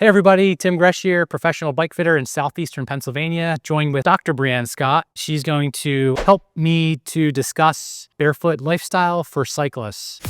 Hey everybody, Tim Gresh here, professional bike fitter in Southeastern Pennsylvania, joined with Dr. Brianne Scott. She's going to help me to discuss barefoot lifestyle for cyclists.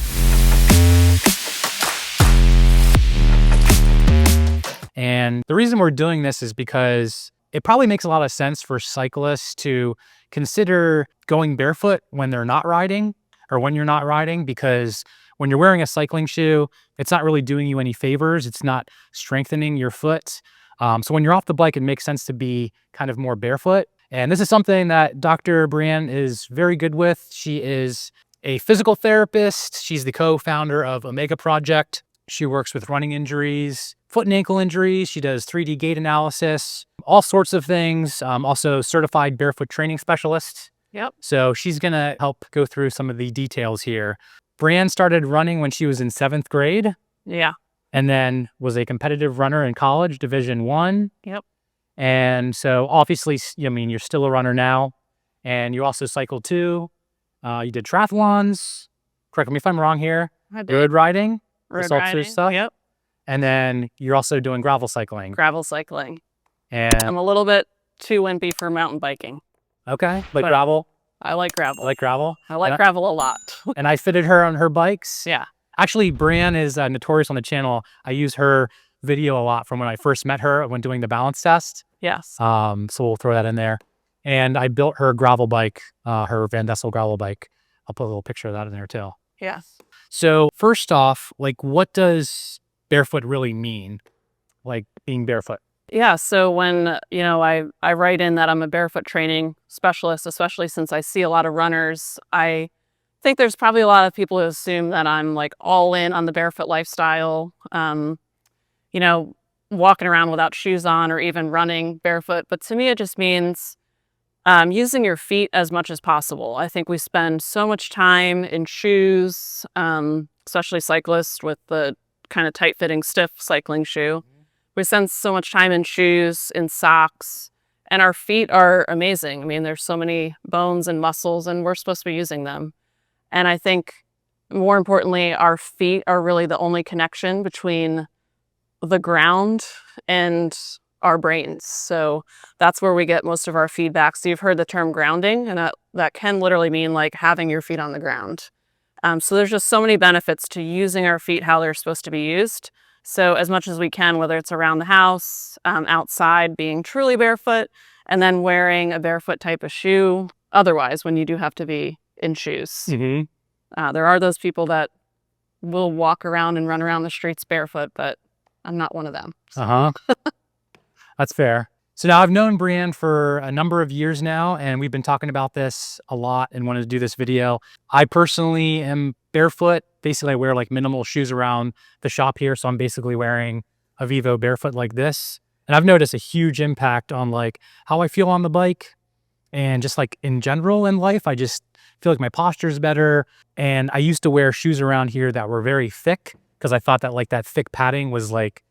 And the reason we're doing this is because it probably makes a lot of sense for cyclists to consider going barefoot when they're not riding or when you're not riding, because when you're wearing a cycling shoe, it's not really doing you any favors. It's not strengthening your foot. So when you're off the bike, it makes sense to be kind of more barefoot. And this is something that Dr. Brianne is very good with. She is a physical therapist. She's the co-founder of Omega Project. She works with running injuries, foot and ankle injuries. She does 3D gait analysis, all sorts of things. Also certified barefoot training specialist. Yep. So she's gonna help go through some of the details here. Brianne started running when she was in 7th grade. Yeah. And then was a competitive runner in college, Division I. Yep. And so obviously, I mean, you're still a runner now. And you also cycled too. You did triathlons. Correct me if I'm wrong here. I did. Road riding. Road riding. Stuff. Yep. And then you're also doing gravel cycling. Gravel cycling. And I'm a little bit too wimpy for mountain biking. Okay. But But gravel. I like gravel. I like gravel. I like gravel a lot. And I fitted her on her bikes. Yeah. Actually, Brianne is notorious on the channel. I use her video a lot from when I first met her when doing the balance test. Yes. So we'll throw that in there. And I built her gravel bike, her Van Dessel gravel bike. I'll put a little picture of that in there too. Yes. So first off, like, what does barefoot really mean? Like being barefoot? Yeah. So when, I write in that I'm a barefoot training specialist, especially since I see a lot of runners, I think there's probably a lot of people who assume that I'm like all in on the barefoot lifestyle, walking around without shoes on or even running barefoot. But to me, it just means using your feet as much as possible. I think we spend so much time in shoes, especially cyclists with the kind of tight-fitting, stiff cycling shoe. We spend so much time in shoes, in socks, and our feet are amazing. I mean, there's so many bones and muscles, and we're supposed to be using them. And I think, more importantly, our feet are really the only connection between the ground and our brains. So that's where we get most of our feedback. So you've heard the term grounding, and that can literally mean like having your feet on the ground. So there's just so many benefits to using our feet how they're supposed to be used. So as much as we can, whether it's around the house, outside, being truly barefoot, and then wearing a barefoot type of shoe. Otherwise, when you do have to be in shoes. Mm-hmm. There are those people that will walk around and run around the streets barefoot, but I'm not one of them. So. Uh-huh. That's fair. So now I've known Brianne for a number of years now, and we've been talking about this a lot and wanted to do this video. I personally am barefoot. Basically, I wear like minimal shoes around the shop here. So I'm basically wearing a Vivo barefoot like this. And I've noticed a huge impact on like how I feel on the bike and just like in general in life. I just feel like my posture is better. And I used to wear shoes around here that were very thick because I thought that like that thick padding was like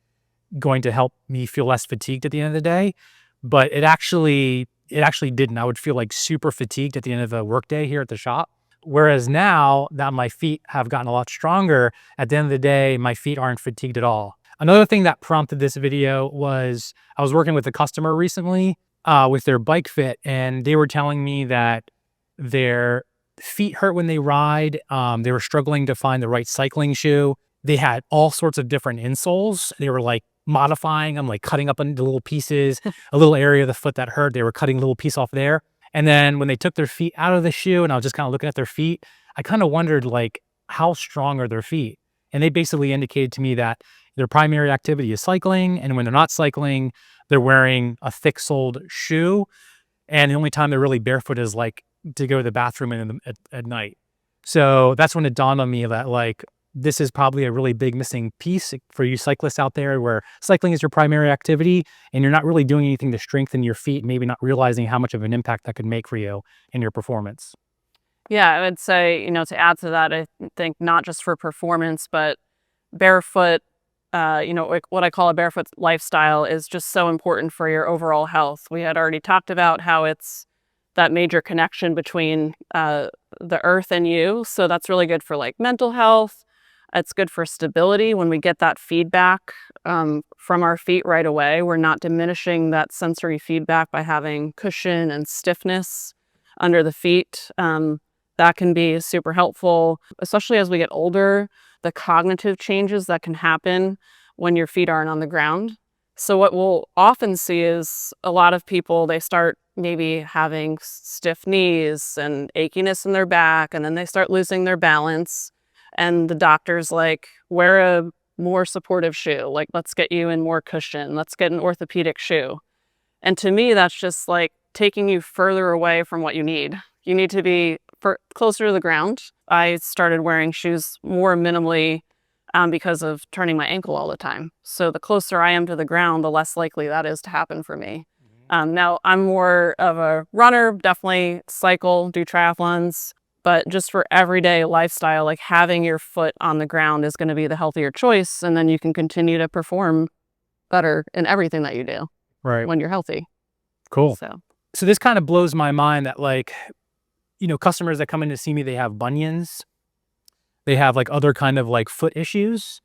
going to help me feel less fatigued at the end of the day. But it actually didn't. I would feel like super fatigued at the end of a workday here at the shop. Whereas now that my feet have gotten a lot stronger, at the end of the day, my feet aren't fatigued at all. Another thing that prompted this video was I was working with a customer recently with their bike fit, and they were telling me that their feet hurt when they ride. They were struggling to find the right cycling shoe. They had all sorts of different insoles. They were like modifying them, like cutting up into little pieces, a little area of the foot that hurt. They were cutting a little piece off there. And then when they took their feet out of the shoe and I was just kind of looking at their feet, I kind of wondered like, how strong are their feet? And they basically indicated to me that their primary activity is cycling. And when they're not cycling, they're wearing a thick soled shoe. And the only time they're really barefoot is like to go to the bathroom at night. So that's when it dawned on me that like, this is probably a really big missing piece for you cyclists out there where cycling is your primary activity and you're not really doing anything to strengthen your feet, maybe not realizing how much of an impact that could make for you in your performance. Yeah, I would say, to add to that, I think not just for performance, but barefoot, what I call a barefoot lifestyle is just so important for your overall health. We had already talked about how it's that major connection between the earth and you. So that's really good for like mental health. It's good for stability when we get that feedback from our feet right away. We're not diminishing that sensory feedback by having cushion and stiffness under the feet. That can be super helpful, especially as we get older, the cognitive changes that can happen when your feet aren't on the ground. So what we'll often see is a lot of people, they start maybe having stiff knees and achiness in their back, and then they start losing their balance. And the doctor's like, wear a more supportive shoe. Like, let's get you in more cushion. Let's get an orthopedic shoe. And to me, that's just like taking you further away from what you need. You need to be closer to the ground. I started wearing shoes more minimally because of turning my ankle all the time. So the closer I am to the ground, the less likely that is to happen for me. Now, I'm more of a runner, definitely cycle, do triathlons, but just for everyday lifestyle, like having your foot on the ground is going to be the healthier choice. And then you can continue to perform better in everything that you do when you're healthy. Cool. So this kind of blows my mind that, like, you know, customers that come in to see me, they have bunions. They have like other kind of like foot issues.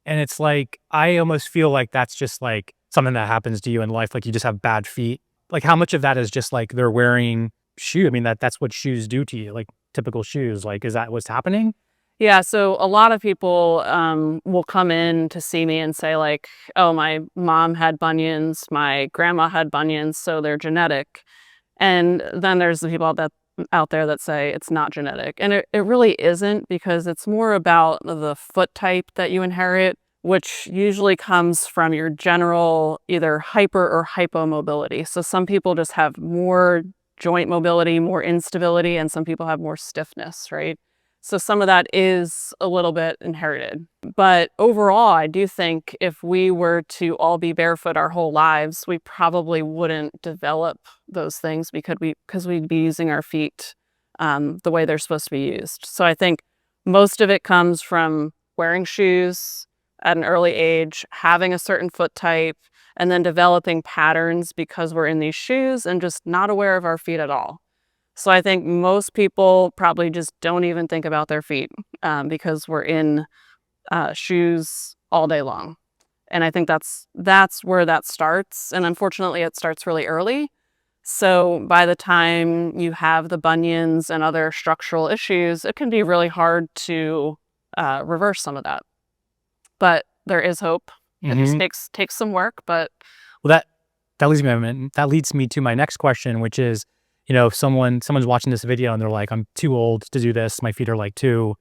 And it's like, I almost feel like that's just like something that happens to you in life. Like, you just have bad feet. Like, how much of that is just like they're wearing shoe? I mean, that's what shoes do to you, like typical shoes. Like, is that what's happening? Yeah, so a lot of people will come in to see me and say like, oh, my mom had bunions, my grandma had bunions, so they're genetic. And then there's the people out there that say it's not genetic. And it really isn't, because it's more about the foot type that you inherit, which usually comes from your general either hyper or hypomobility. So some people just have more joint mobility, more instability, and some people have more stiffness, right? So some of that is a little bit inherited. But overall, I do think if we were to all be barefoot our whole lives, we probably wouldn't develop those things because we'd be using our feet the way they're supposed to be used. So I think most of it comes from wearing shoes at an early age, having a certain foot type, and then developing patterns because we're in these shoes and just not aware of our feet at all. So I think most people probably just don't even think about their feet because we're in shoes all day long. And I think that's where that starts. And unfortunately, it starts really early. So by the time you have the bunions and other structural issues, it can be really hard to reverse some of that. But there is hope. It just takes some work, but... Well, that leads me to my next question, which is, you know, if someone's watching this video and they're like, I'm too old to do this. My feet are like too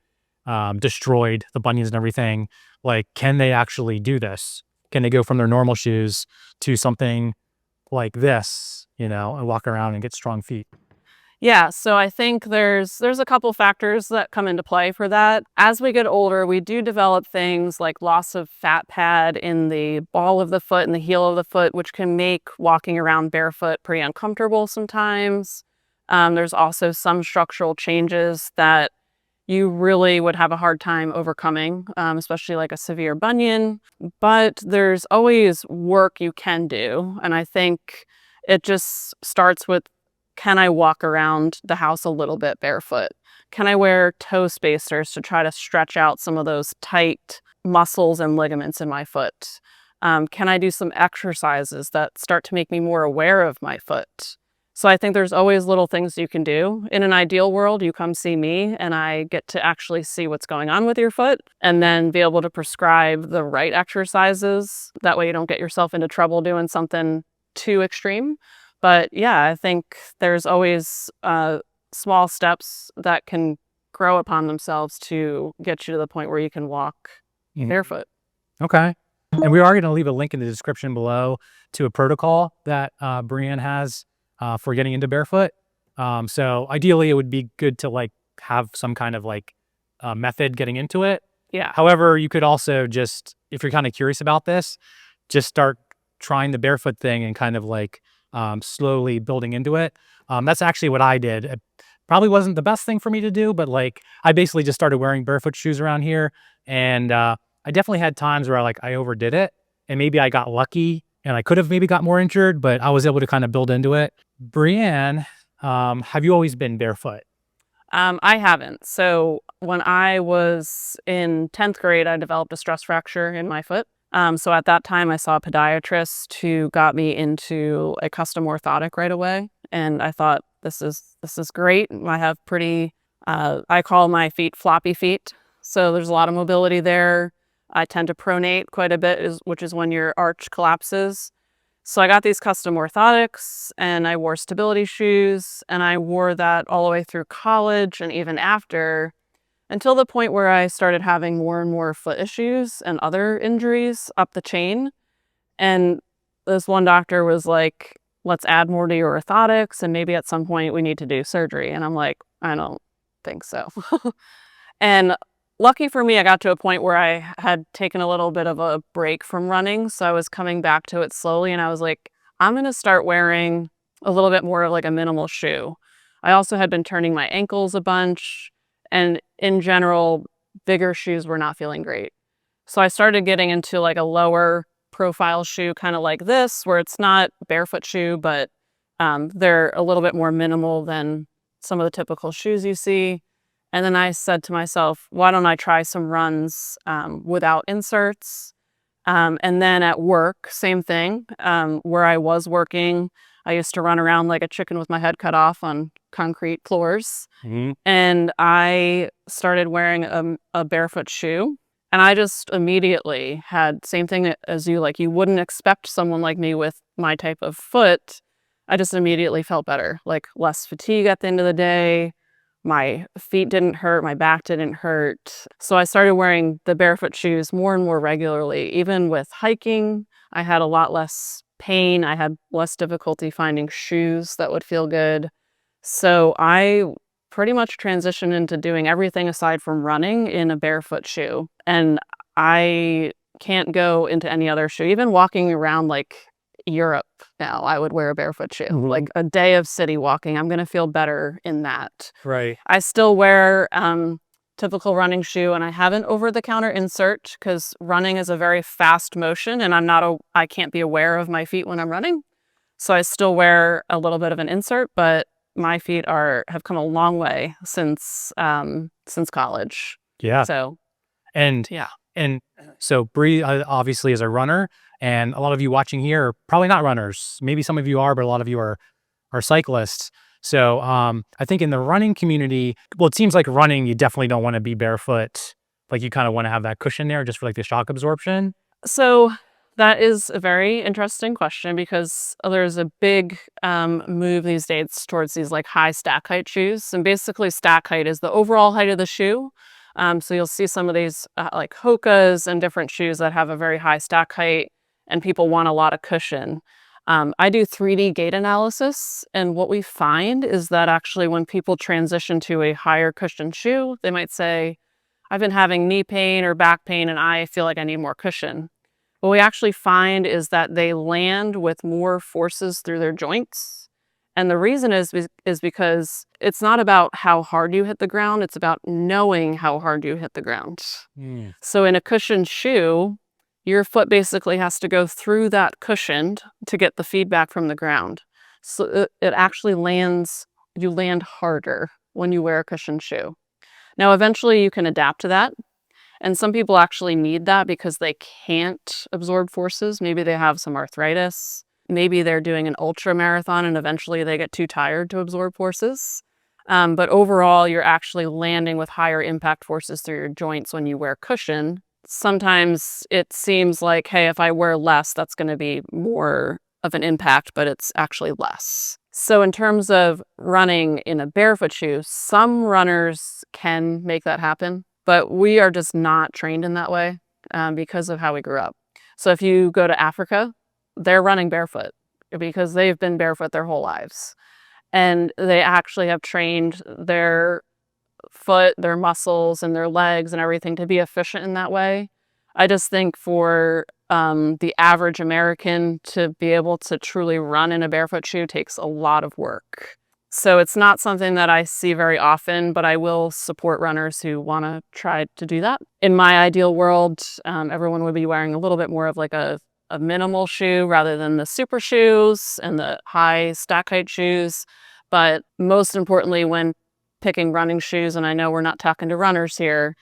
destroyed, the bunions and everything. Like, can they actually do this? Can they go from their normal shoes to something like this, you know, and walk around and get strong feet? Yeah, so I think there's a couple factors that come into play for that. As we get older, we do develop things like loss of fat pad in the ball of the foot and the heel of the foot, which can make walking around barefoot pretty uncomfortable sometimes. There's also some structural changes that you really would have a hard time overcoming, especially like a severe bunion. But there's always work you can do. And I think it just starts with, can I walk around the house a little bit barefoot? Can I wear toe spacers to try to stretch out some of those tight muscles and ligaments in my foot? Can I do some exercises that start to make me more aware of my foot? So I think there's always little things you can do. In an ideal world, you come see me and I get to actually see what's going on with your foot and then be able to prescribe the right exercises. That way you don't get yourself into trouble doing something too extreme. But yeah, I think there's always small steps that can grow upon themselves to get you to the point where you can walk barefoot. Okay. And we are going to leave a link in the description below to a protocol that Brianne has for getting into barefoot. So ideally, it would be good to like have some kind of like method getting into it. Yeah. However, you could also just, if you're kind of curious about this, just start trying the barefoot thing and kind of like slowly building into it. That's actually what I did. It probably wasn't the best thing for me to do, but like I basically just started wearing barefoot shoes around here. And I definitely had times where I overdid it and maybe I got lucky and I could have maybe got more injured, but I was able to kind of build into it. Brianne, have you always been barefoot? I haven't. So when I was in 10th grade, I developed a stress fracture in my foot. So at that time, I saw a podiatrist who got me into a custom orthotic right away. And I thought, this is great. I have pretty, I call my feet floppy feet. So there's a lot of mobility there. I tend to pronate quite a bit, which is when your arch collapses. So I got these custom orthotics and I wore stability shoes, and I wore that all the way through college and even after, until the point where I started having more and more foot issues and other injuries up the chain. And this one doctor was like, let's add more to your orthotics and maybe at some point we need to do surgery. And I'm like, I don't think so. And lucky for me, I got to a point where I had taken a little bit of a break from running. So I was coming back to it slowly, and I was like, I'm going to start wearing a little bit more of like a minimal shoe. I also had been turning my ankles a bunch, and in general, bigger shoes were not feeling great. So I started getting into like a lower profile shoe, kind of like this, where it's not a barefoot shoe, but they're a little bit more minimal than some of the typical shoes you see. And then I said to myself, why don't I try some runs without inserts? And then at work, same thing. Where I was working, I used to run around like a chicken with my head cut off on concrete floors. Mhm. And I started wearing a barefoot shoe. And I just immediately had, same thing as you, like you wouldn't expect someone like me with my type of foot. I just immediately felt better, like less fatigue at the end of the day. My feet didn't hurt, my back didn't hurt. So I started wearing the barefoot shoes more and more regularly. Even with hiking, I had a lot less pain. I had less difficulty finding shoes that would feel good. So I pretty much transitioned into doing everything aside from running in a barefoot shoe. And I can't go into any other shoe. Even walking around like Europe now, I would wear a barefoot shoe. Mhm. Like a day of city walking, I'm going to feel better in that. Right. I still wear typical running shoe, and I have an over-the-counter insert because running is a very fast motion, and I can't be aware of my feet when I'm running. So I still wear a little bit of an insert, but my feet have come a long way since college. Yeah. So And yeah. and so Bree obviously is a runner, and a lot of you watching here are probably not runners. Maybe some of you are, but a lot of you are cyclists. So I think in the running community, well, it seems like running, you definitely don't want to be barefoot. Like you kind of want to have that cushion there just for like the shock absorption. So that is a very interesting question because there's a big move these days towards these like high stack height shoes. And basically stack height is the overall height of the shoe. So you'll see some of these like Hokas and different shoes that have a very high stack height, and people want a lot of cushion. I do 3D gait analysis, and what we find is that actually when people transition to a higher cushion shoe, they might say, I've been having knee pain or back pain and I feel like I need more cushion. What we actually find is that they land with more forces through their joints. And the reason is because it's not about how hard you hit the ground, it's about knowing how hard you hit the ground. Mm. So in a cushioned shoe, your foot basically has to go through that cushion to get the feedback from the ground. So it actually you land harder when you wear a cushioned shoe. Now, eventually you can adapt to that. And some people actually need that because they can't absorb forces. Maybe they have some arthritis. Maybe they're doing an ultra marathon and eventually they get too tired to absorb forces. But overall, you're actually landing with higher impact forces through your joints when you wear cushion. Sometimes it seems like, hey, if I wear less, that's going to be more of an impact, but it's actually less. So in terms of running in a barefoot shoe, some runners can make that happen, but we are just not trained in that way because of how we grew up. So if you go to Africa, they're running barefoot because they've been barefoot their whole lives. And they actually have trained their foot, their muscles, and their legs and everything to be efficient in that way. I just think for the average American to be able to truly run in a barefoot shoe takes a lot of work. So it's not something that I see very often, but I will support runners who want to try to do that. In my ideal world, everyone would be wearing a little bit more of like a minimal shoe rather than the super shoes and the high stack height shoes. But most importantly, when picking running shoes, and I know we're not talking to runners here,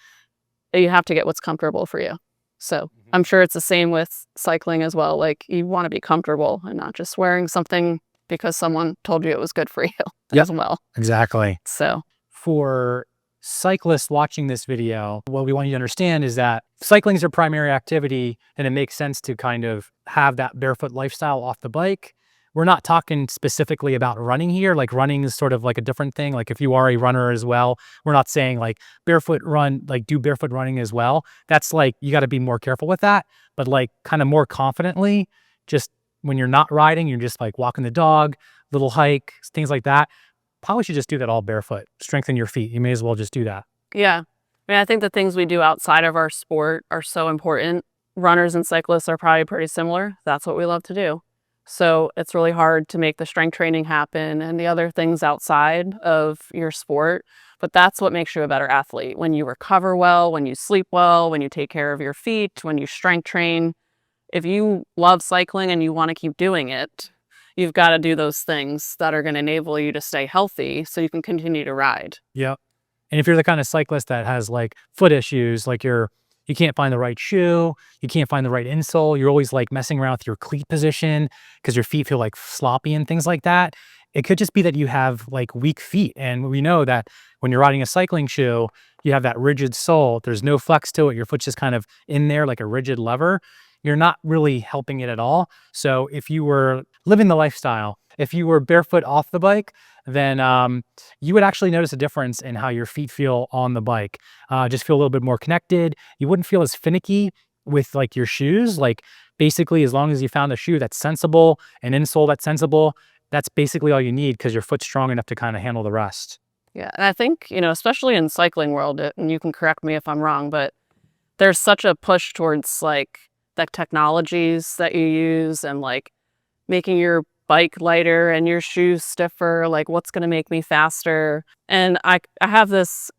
you have to get what's comfortable for you. So I'm sure it's the same with cycling as well. Like, you want to be comfortable and not just wearing something because someone told you it was good for you as well. Exactly. So For cyclists watching this video, what we want you to understand is that cycling is your primary activity, and it makes sense to kind of have that barefoot lifestyle off the bike. We're not talking specifically about running here. Like, running is sort of like a different thing. Like, if you are a runner as well, we're not saying like barefoot run, like do barefoot running as well. That's like, you got to be more careful with that, but like kind of more confidently, just when you're not riding, you're just like walking the dog, little hike, things like that. Probably should just do that all barefoot. Strengthen your feet. You may as well just do that. yeah, I mean, I think the things we do outside of our sport are so important. Runners and cyclists are probably pretty similar. That's what we love to do. So it's really hard to make the strength training happen and the other things outside of your sport. But that's what makes you a better athlete. When you recover well, when you sleep well, when you take care of your feet, when you strength train. If you love cycling and you want to keep doing it, you've got to do those things that are going to enable you to stay healthy so you can continue to ride. Yep. And if you're the kind of cyclist that has like foot issues, like you can't find the right shoe, you can't find the right insole, you're always like messing around with your cleat position because your feet feel like sloppy and things like that. It could just be that you have like weak feet. And we know that when you're riding a cycling shoe, you have that rigid sole. There's no flex to it. Your foot's just kind of in there like a rigid lever. You're not really helping it at all. So if you were living the lifestyle, if you were barefoot off the bike, then you would actually notice a difference in how your feet feel on the bike. Just feel a little bit more connected. You wouldn't feel as finicky with like your shoes. Like, basically, as long as you found a shoe that's sensible, an insole that's sensible, that's basically all you need because your foot's strong enough to kind of handle the rest. Yeah, and I think, especially in cycling world, and you can correct me if I'm wrong, but there's such a push towards like the technologies that you use and like making your bike lighter and your shoes stiffer, like what's going to make me faster. And I have this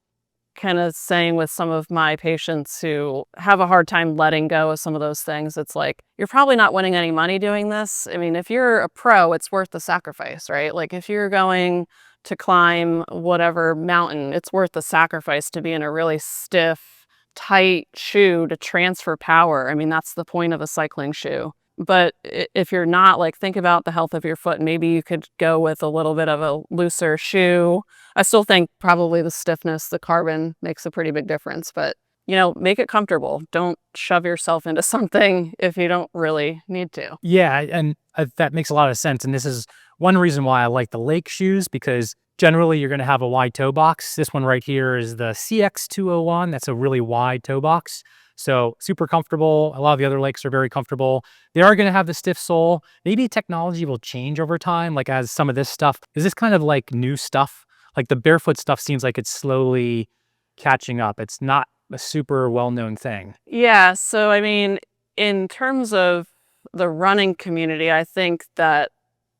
kind of saying with some of my patients who have a hard time letting go of some of those things. It's like, you're probably not winning any money doing this. I mean, if you're a pro, it's worth the sacrifice, right? Like, if you're going to climb whatever mountain, it's worth the sacrifice to be in a really stiff, tight shoe to transfer power. I mean, that's the point of a cycling shoe. But if you're not, like, think about the health of your foot. Maybe you could go with a little bit of a looser shoe. I still think probably the stiffness, the carbon makes a pretty big difference, but make it comfortable. Don't shove yourself into something if you don't really need to. Yeah, and that makes a lot of sense. And this is one reason why I like the Lake shoes, because generally you're going to have a wide toe box. This one right here is the CX201. That's a really wide toe box. So super comfortable. A lot of the other Lakes are very comfortable. They are going to have the stiff sole. Maybe technology will change over time, like as some of this stuff. Is this kind of like new stuff? Like the barefoot stuff seems like it's slowly catching up. It's not a super well-known thing. Yeah, so I mean, in terms of the running community, I think that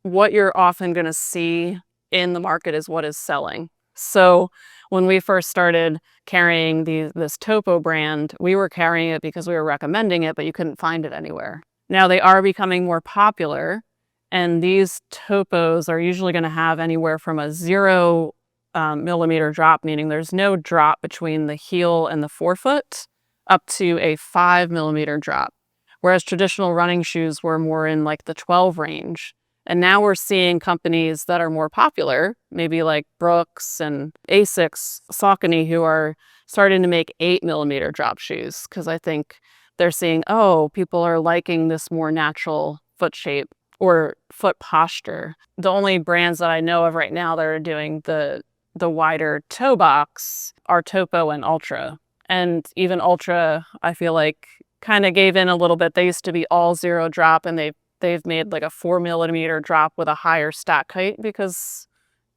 what you're often going to see in the market is what is selling. So when we first started carrying this Topo brand, we were carrying it because we were recommending it, but you couldn't find it anywhere. Now they are becoming more popular, and these Topos are usually going to have anywhere from a 0 millimeter drop, meaning there's no drop between the heel and the forefoot, up to a 5 millimeter drop. Whereas traditional running shoes were more in like the 12 range. And now we're seeing companies that are more popular, maybe like Brooks and Asics, Saucony, who are starting to make 8 millimeter drop shoes, because I think they're seeing, oh, people are liking this more natural foot shape or foot posture. The only brands that I know of right now that are doing the wider toe box are Topo and Ultra. And even Ultra, I feel like, kind of gave in a little bit. They used to be all 0 drop, and they've made like a 4 millimeter drop with a higher stack height because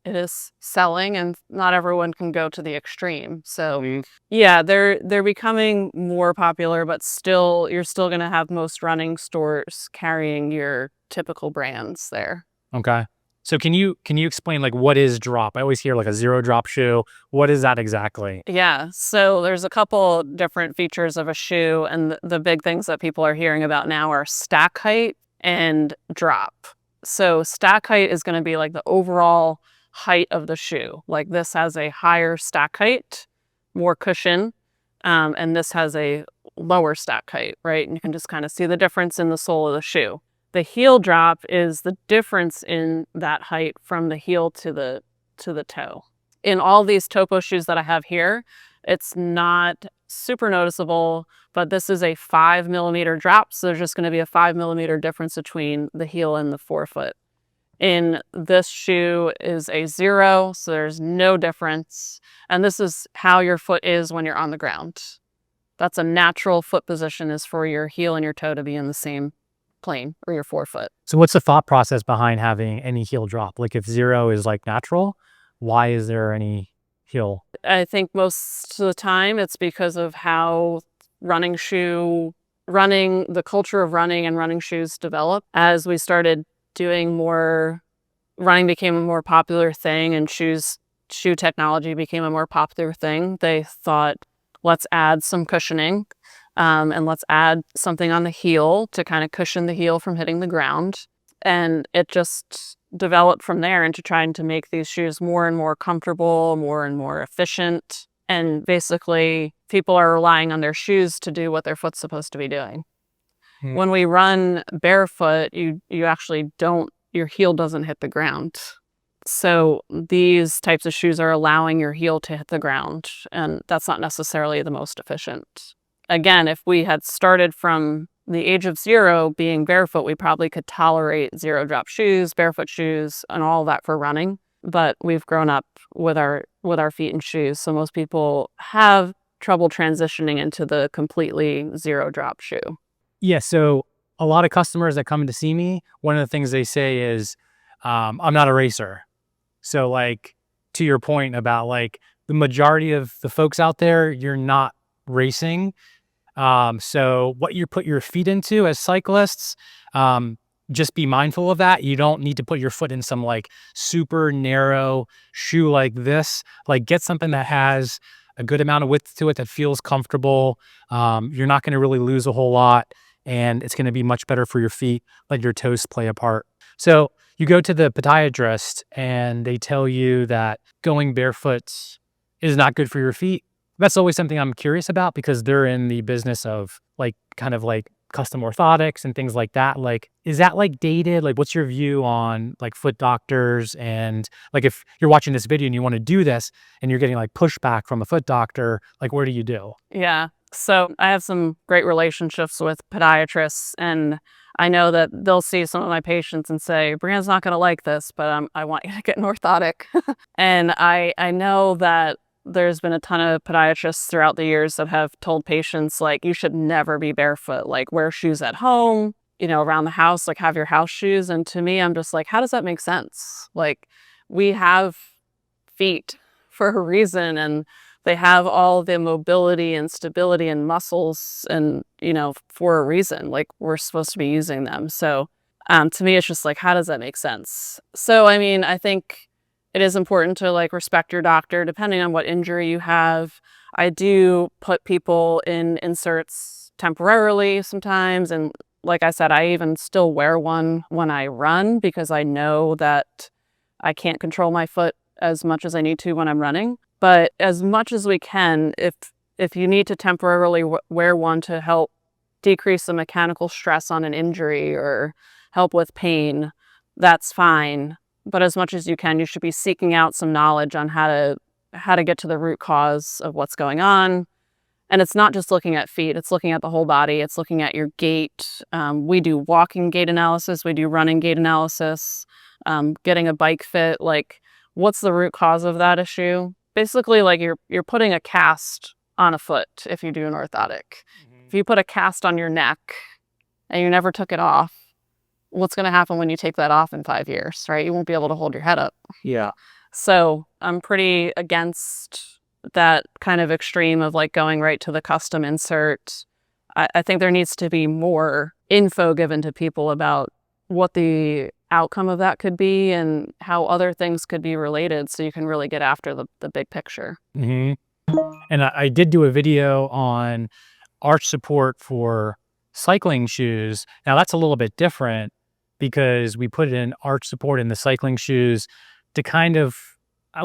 it is selling and not everyone can go to the extreme. So yeah, they're becoming more popular, but still, you're still going to have most running stores carrying your typical brands there. Okay. So can you explain like what is drop? I always hear like a 0 drop shoe. What is that exactly? Yeah, so there's a couple different features of a shoe, and the big things that people are hearing about now are stack height and drop. So stack height is going to be like the overall height of the shoe. Like this has a higher stack height, more cushion, and this has a lower stack height, right? And you can just kind of see the difference in the sole of the shoe. The heel drop is the difference in that height from the heel to the toe. In all these topo shoes that I have here, it's not super noticeable, but this is a 5 millimeter drop. So there's just going to be a 5 millimeter difference between the heel and the forefoot. In this shoe is a 0, so there's no difference. And this is how your foot is when you're on the ground. That's a natural foot position, is for your heel and your toe to be in the same plane, or your forefoot. So what's the thought process behind having any heel drop? Like if 0 is like natural, why is there any heel? I think most of the time it's because of how the culture of running and running shoes developed. As we started doing more, running became a more popular thing, and shoe technology became a more popular thing. They thought, let's add some cushioning, and let's add something on the heel to kind of cushion the heel from hitting the ground. And it just developed from there into trying to make these shoes more and more comfortable, more and more efficient. And basically, people are relying on their shoes to do what their foot's supposed to be doing. When we run barefoot, you actually your heel doesn't hit the ground. So these types of shoes are allowing your heel to hit the ground, and that's not necessarily the most efficient. Again, if we had started from the age of 0 being barefoot, we probably could tolerate 0 drop shoes, barefoot shoes, and all of that for running. But we've grown up with our feet in shoes, so most people have trouble transitioning into the completely 0 drop shoe. Yeah, so a lot of customers that come to see me, one of the things they say is, I'm not a racer. So like, to your point about like the majority of the folks out there, you're not racing. So what you put your feet into as cyclists, just be mindful of that. You don't need to put your foot in some like super narrow shoe like this. Like get something that has a good amount of width to it that feels comfortable. You're not going to really lose a whole lot, and it's going to be much better for your feet. Let your toes play a part. So you go to the podiatrist and they tell you that going barefoot is not good for your feet. That's always something I'm curious about, because they're in the business of like kind of like custom orthotics and things like that. Like, is that like dated? Like, what's your view on like foot doctors? And like, if you're watching this video and you want to do this and you're getting like pushback from a foot doctor, like, what do you do? Yeah. So I have some great relationships with podiatrists, and I know that they'll see some of my patients and say, Brianne's not going to like this, but I want you to get an orthotic. And I know that there's been a ton of podiatrists throughout the years that have told patients, like, you should never be barefoot, like wear shoes at home, around the house, like have your house shoes. And to me, I'm just like, how does that make sense? Like, we have feet for a reason, and they have all the mobility and stability and muscles, and, for a reason, like we're supposed to be using them. So to me, it's just like, how does that make sense? So, I mean, I think it is important to like respect your doctor depending on what injury you have. I do put people in inserts temporarily sometimes. And like I said, I even still wear one when I run, because I know that I can't control my foot as much as I need to when I'm running. But as much as we can, if you need to temporarily wear one to help decrease the mechanical stress on an injury or help with pain, that's fine. But as much as you can, you should be seeking out some knowledge on how to get to the root cause of what's going on. And it's not just looking at feet, it's looking at the whole body. It's looking at your gait. We do walking gait analysis. We do running gait analysis, getting a bike fit. Like, what's the root cause of that issue? Basically, like you're putting a cast on a foot if you do an orthotic. If you put a cast on your neck and you never took it off, what's going to happen when you take that off in 5 years, right? You won't be able to hold your head up. Yeah. So I'm pretty against that kind of extreme of like going right to the custom insert. I think there needs to be more info given to people about what the outcome of that could be and how other things could be related, so you can really get after the big picture. And I did do a video on arch support for cycling shoes. Now that's a little bit different, because we put in arch support in the cycling shoes to kind of,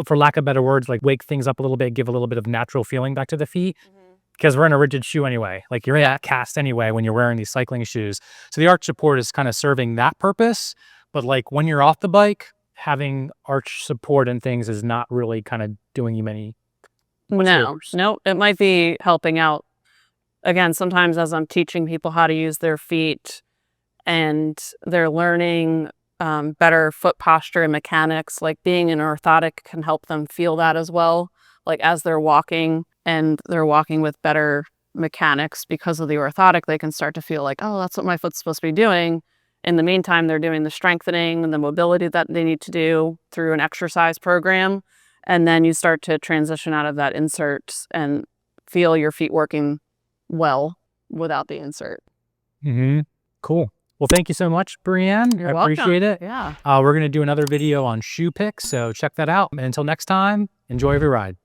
for lack of better words, like wake things up a little bit, give a little bit of natural feeling back to the feet. Because we're in a rigid shoe anyway. Like you're in that cast anyway when you're wearing these cycling shoes. So the arch support is kind of serving that purpose. But like when you're off the bike, having arch support and things is not really kind of doing you many favors. No, it might be helping out. Again, sometimes as I'm teaching people how to use their feet and they're learning better foot posture and mechanics, like being an orthotic can help them feel that as well. Like as they're walking and they're walking with better mechanics because of the orthotic, they can start to feel like, oh, that's what my foot's supposed to be doing. In the meantime, they're doing the strengthening and the mobility that they need to do through an exercise program. And then you start to transition out of that insert and feel your feet working well without the insert. Cool. Well, thank you so much, Brianne. You're I welcome. appreciate it. Yeah. We're going to do another video on shoe picks, so check that out. And until next time, enjoy every ride.